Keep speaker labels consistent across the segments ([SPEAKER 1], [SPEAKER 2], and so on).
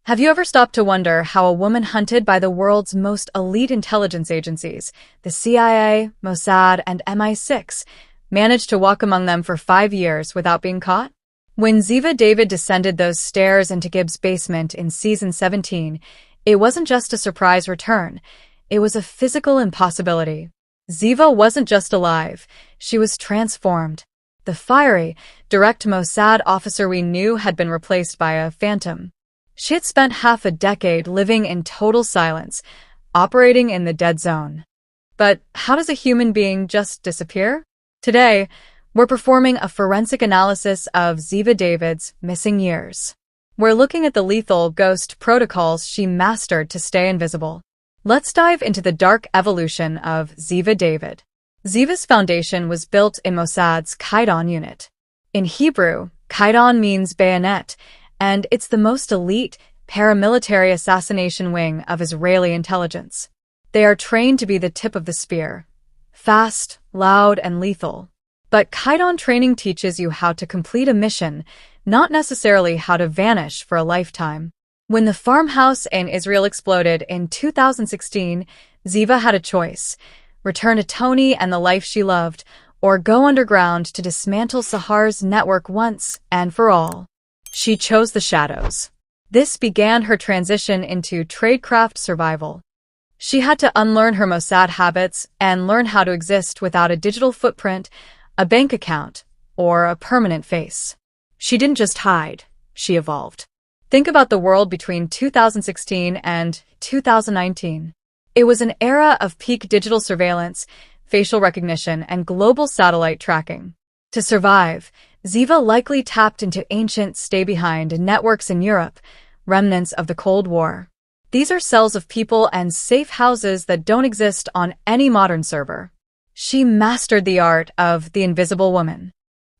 [SPEAKER 1] Have you ever stopped to wonder how a woman hunted by the world's most elite intelligence agencies, the CIA, Mossad, and MI6, managed to walk among them for 5 years without being caught? When Ziva David descended those stairs into Gibbs' basement in season 17, it wasn't just a surprise return. It was a physical impossibility. Ziva wasn't just alive, she was transformed. The fiery, direct Mossad officer we knew had been replaced by a phantom. She had spent half a decade living in total silence, operating in the dead zone. But how does a human being just disappear? Today, we're performing a forensic analysis of Ziva David's missing years. We're looking at the lethal ghost protocols she mastered to stay invisible. Let's dive into the dark evolution of Ziva David. Ziva's foundation was built in Mossad's Kidon unit. In Hebrew, Kidon means bayonet, and it's the most elite paramilitary assassination wing of Israeli intelligence. They are trained to be the tip of the spear. Fast, loud, and lethal. But Kidon training teaches you how to complete a mission, not necessarily how to vanish for a lifetime. When the farmhouse in Israel exploded in 2016, Ziva had a choice: return to Tony and the life she loved, or go underground to dismantle Sahar's network once and for all. She chose the shadows. This began her transition into tradecraft survival. She had to unlearn her Mossad habits and learn how to exist without a digital footprint, a bank account, or a permanent face. She didn't just hide, she evolved. Think about the world between 2016 and 2019. It was an era of peak digital surveillance, facial recognition, and global satellite tracking. To survive, Ziva likely tapped into ancient stay-behind networks in Europe, remnants of the Cold War. These are cells of people and safe houses that don't exist on any modern server. She mastered the art of the invisible woman.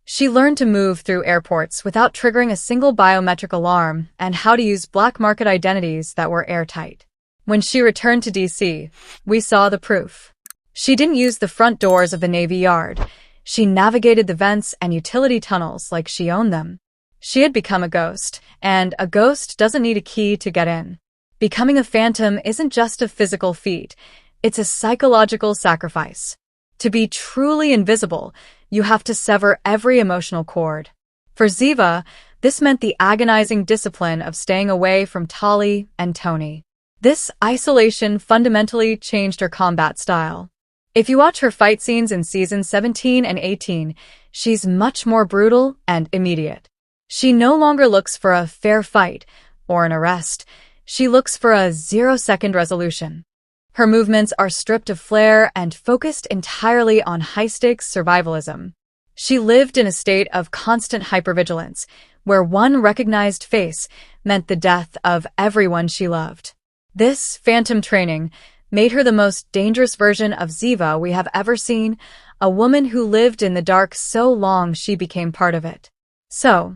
[SPEAKER 1] She learned to move through airports without triggering a single biometric alarm and how to use black market identities that were airtight. When she returned to DC, we saw the proof. She didn't use the front doors of the Navy Yard. She navigated the vents and utility tunnels like she owned them. She had become a ghost, and a ghost doesn't need a key to get in. Becoming a phantom isn't just a physical feat, it's a psychological sacrifice. To be truly invisible, you have to sever every emotional cord. For Ziva, this meant the agonizing discipline of staying away from Tali and Tony. This isolation fundamentally changed her combat style. If you watch her fight scenes in seasons 17 and 18, she's much more brutal and immediate. She no longer looks for a fair fight or an arrest. She looks for a 0-second resolution. Her movements are stripped of flair and focused entirely on high-stakes survivalism. She lived in a state of constant hypervigilance, where one recognized face meant the death of everyone she loved. This phantom training made her the most dangerous version of Ziva we have ever seen, a woman who lived in the dark so long she became part of it. So,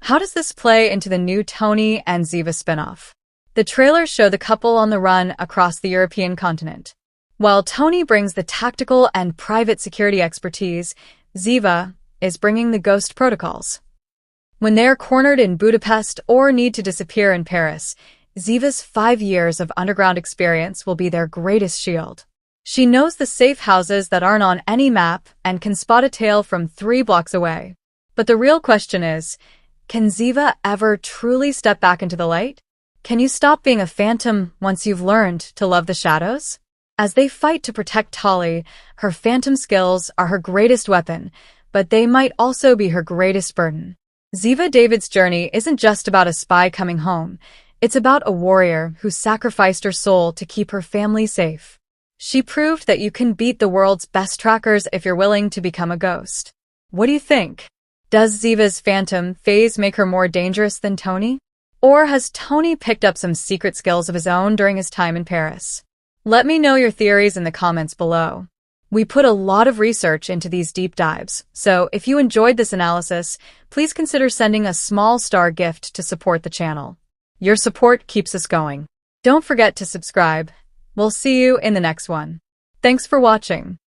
[SPEAKER 1] how does this play into the new Tony and Ziva spinoff? The trailers show the couple on the run across the European continent. While Tony brings the tactical and private security expertise, Ziva is bringing the ghost protocols. When they're cornered in Budapest or need to disappear in Paris, Ziva's 5 years of underground experience will be their greatest shield. She knows the safe houses that aren't on any map and can spot a tail from 3 blocks away. But the real question is, can Ziva ever truly step back into the light? Can you stop being a phantom once you've learned to love the shadows? As they fight to protect Tali, her phantom skills are her greatest weapon, but they might also be her greatest burden. Ziva David's journey isn't just about a spy coming home. It's about a warrior who sacrificed her soul to keep her family safe. She proved that you can beat the world's best trackers if you're willing to become a ghost. What do you think? Does Ziva's phantom phase make her more dangerous than Tony? Or has Tony picked up some secret skills of his own during his time in Paris? Let me know your theories in the comments below. We put a lot of research into these deep dives, so if you enjoyed this analysis, please consider sending a small star gift to support the channel. Your support keeps us going. Don't forget to subscribe. We'll see you in the next one. Thanks for watching.